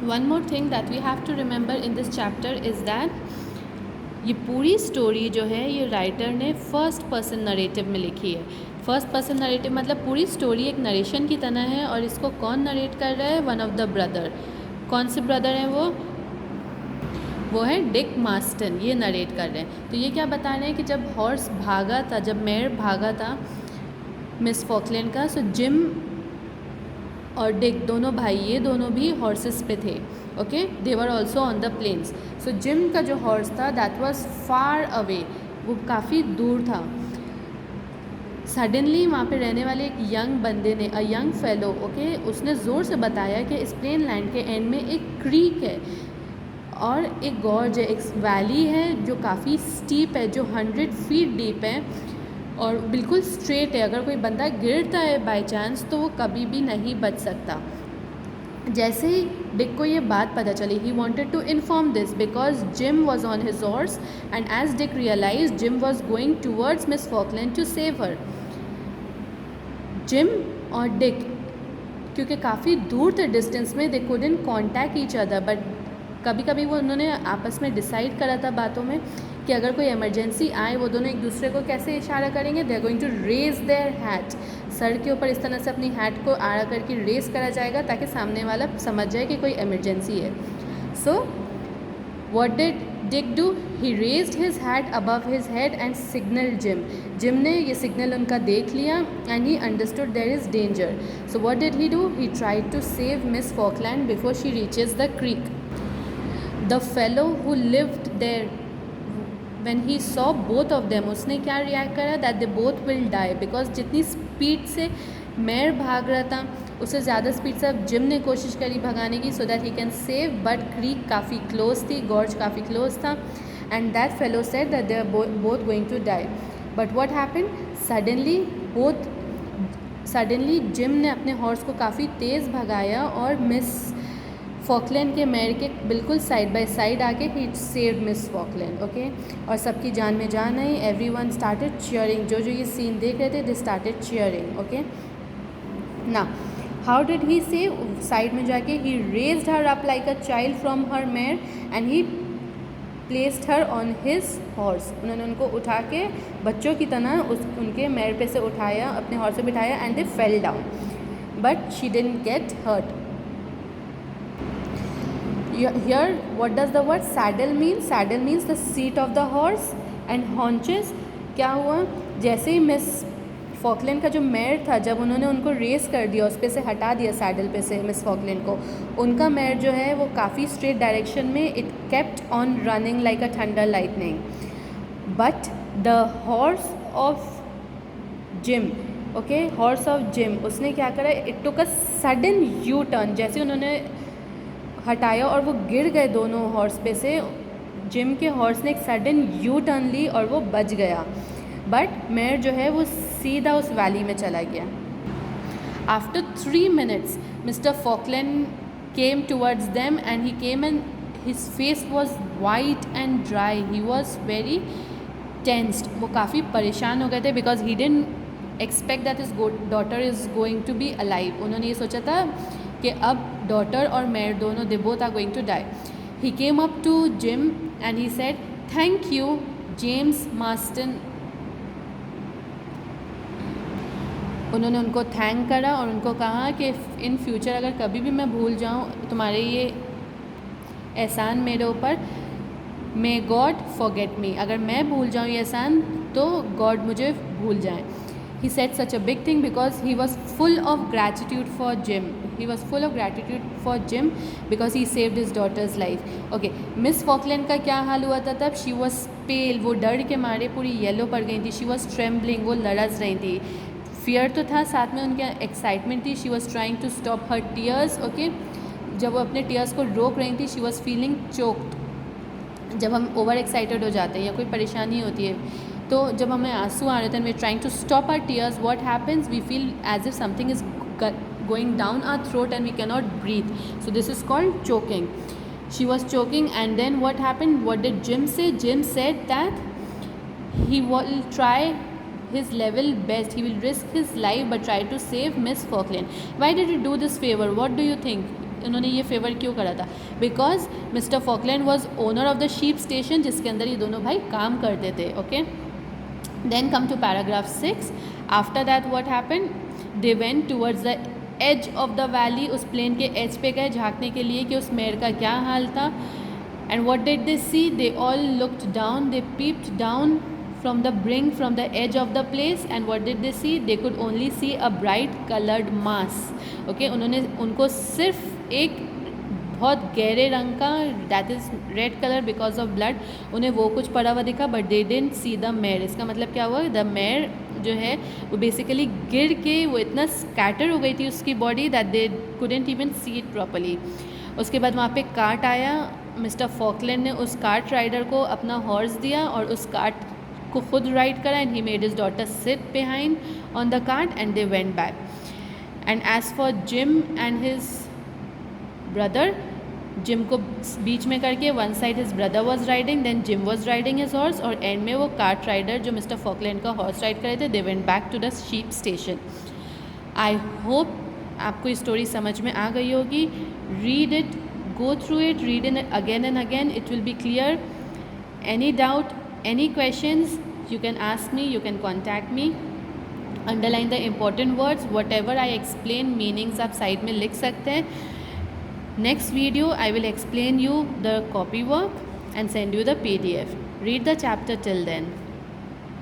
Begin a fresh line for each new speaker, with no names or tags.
One more thing that we have to remember in this chapter is that ये पूरी story जो है ये राइटर ने फर्स्ट पर्सन नरेटिव में लिखी है। फर्स्ट पर्सन नरेटिव मतलब पूरी स्टोरी एक नरेशन की तरह है, और इसको कौन नरेट कर रहा है? One of the brother. कौन से ब्रदर हैं वो है डिक मास्टन, ये नरेट कर रहे हैं। तो ये क्या बता रहे हैं कि जब हॉर्स भागा था, जब मेयर भागा था मिस फॉकलैंड का, सो जिम और डिक दोनों भाई, ये दोनों भी हॉर्सेस पे थे। Okay, they were also on the plains. So Jim का जो हॉर्स था दैट वॉज फार अवे, वो काफ़ी दूर था। सडनली वहाँ पे रहने वाले एक यंग बंदे ने, अ यंग फेलो, ओके, उसने ज़ोर से बताया कि इस प्लेन लैंड के एंड में एक क्रीक है और एक गॉर्ज है, एक वैली है जो काफ़ी स्टीप है, जो 100 फीट डीप है और बिल्कुल स्ट्रेट है। अगर कोई बंदा गिरता है बाय चांस तो वो कभी भी नहीं बच सकता। जैसे ही डिक को ये बात पता चली, he wanted to inform this because Jim was on his horse, and as Dick realise Jim was going towards Miss Falkland to save her. Jim और डिक क्योंकि काफ़ी दूर थे डिस्टेंस में, they couldn't contact each other, but कभी कभी वो उन्होंने आपस में डिसाइड करा था बातों में कि अगर कोई इमरजेंसी आए वो दोनों एक दूसरे को कैसे इशारा करेंगे? They are going to raise their hat, सर के ऊपर इस तरह से अपनी हैट को आड़ा करके रेस करा जाएगा ताकि सामने वाला समझ जाए कि कोई इमरजेंसी है। So what did Dick do? He raised his hat above his head and signal Jim. Jim ने ये सिग्नल उनका देख लिया and he understood there is danger. So what did he do? He tried to save Miss Falkland before she reaches the creek. The fellow who lived there when he saw both of them, उसने क्या react करा? that they both will die, because जितनी speed से mayor भाग रहा था उससे ज़्यादा स्पीड से अब जिम ने कोशिश करी भगाने की, so that he can save, but creek काफ़ी क्लोज थी, गॉर्ज काफ़ी क्लोज था, and that fellow said that they are both going to die. But what happened? Suddenly Jim ने अपने हॉर्स को काफ़ी तेज़ भगाया और मिस फॉकलैंड के मेयर के बिल्कुल साइड बाय साइड आके ही सेव्ड मिस फॉकलैंड। ओके, और सबकी जान में जान आई। एवरीवन स्टार्टेड चीयरिंग, जो ये सीन देख रहे थे दे स्टार्टेड चीयरिंग। ओके, ना how did he save? Side में जाके he raised her up like a child from her mare and he placed her on his horse. उन्होंने उनको उठा के बच्चों की तरह उनके मेयर पे से उठाया, अपने हॉर्स पे बिठाया, and they fell down, but she didn't get hurt. Here what does the word saddle mean? Saddle means the seat of the horse, and haunches क्या हुआ? जैसे ही मिस फॉकलैंड का जो मेयर था, जब उन्होंने उनको रेस कर दिया, उस पे से हटा दिया सैडल पे से मिस फॉकलैंड को, उनका मेयर जो है वो काफ़ी स्ट्रेट डायरेक्शन में, it kept on running like a thunder lightning. But the horse of gym, okay, horse of gym, उसने क्या करा? It took a sudden U turn. जैसे उन्होंने हटाया और वो गिर गए दोनों हॉर्स पे से, जिम के हॉर्स ने एक सडन यू टर्न ली और वो बच गया, बट मेयर जो है वो सीधा उस वैली में चला गया। After 3 minutes Mr Falkland came towards them and he came and his face was white and dry, he was very tensed. वो काफ़ी परेशान हो गए थे because he didn't expect that his daughter is going to be alive. उन्होंने ये सोचा था कि अब डॉटर और मेयर दोनों, they both are going to die. He came up to Jim and he said thank you James Marston. उन्होंने उनको थैंक करा और उनको कहा कि इन फ्यूचर अगर कभी भी मैं भूल जाऊँ तुम्हारे ये एहसान मेरे ऊपर, मे गॉड फॉरगेट मी, अगर मैं भूल जाऊँ ये एहसान तो गॉड मुझे भूल जाए। He said such a big thing because he was full of gratitude for Jim. He was full of gratitude for Jim because he saved his daughter's life. Okay, Miss Falkland का क्या हाल हुआ था तब? She was pale, वो डर के मारे पूरी येलो पड़ गई थी। She was trembling, वो लरज़ रही थी। फियर तो था, साथ में उनके एक्साइटमेंट थी। She was trying to stop her tears. Okay, जब वो अपने टीयर्स को रोक रही थी, she was feeling choked. जब हम ओवर एक्साइटेड हो जाते हैं या कोई परेशानी होती है तो जब हमें आंसू आ रहे थे, we trying to stop our tears, what happens? We feel as if something is going down our throat and we can not breathe, so this is called choking. She was choking and then what happened? What did Jim say? Jim said that he will try his level best, he will risk his life but try to save Miss Falkland. Why did he do this favor? What do you think? इन्होंने ये favour क्यों करा था? Because Mr Falkland was owner of the sheep station, जिसके अंदर ये दोनों भाई काम करते थे. Okay, then come to paragraph 6. After that what happened, they went towards the edge of the valley. उस प्लेन के एज पे गए झांकने के लिए कि उस मेयर का क्या हाल था. And what did they see? They all looked down, they peeped down from the brink, from the edge of the place, and what did they see? They could only see a bright colored mass. Okay, उन्होंने उनको सिर्फ एक बहुत गहरे रंग का, that is red colour because of blood, उन्हें वो कुछ पड़ा हुआ दिखा, but they didn't see the mayor. इसका मतलब क्या हुआ? द मेयर जो है वो बेसिकली गिर के वो इतना स्कैटर हो गई थी उसकी body that they couldn't even see it properly. उसके बाद वहाँ पे कार्ट आया. मिस्टर फॉकलैंड ने उस कार्ट राइडर को अपना हॉर्स दिया और उस कार्ट को खुद राइड करा. And he made his daughter sit behind on the cart and they went back. And as for Jim and his brother, Jim को बीच में करके one side his brother was riding, then Jim was riding his horse, और end में वो cart rider जो Mr Falkland का horse ride कर रहे थे, they went back to the sheep station. I hope आपको स्टोरी समझ में आ गई होगी. Read it, go through it, read it again and again, it will be clear. Any doubt, any questions, you can ask me, you can contact me. Underline the important words, whatever I explain meanings आप side में लिख सकते हैं. Next video I will explain you the copy work and send you the PDF. Read the chapter till then.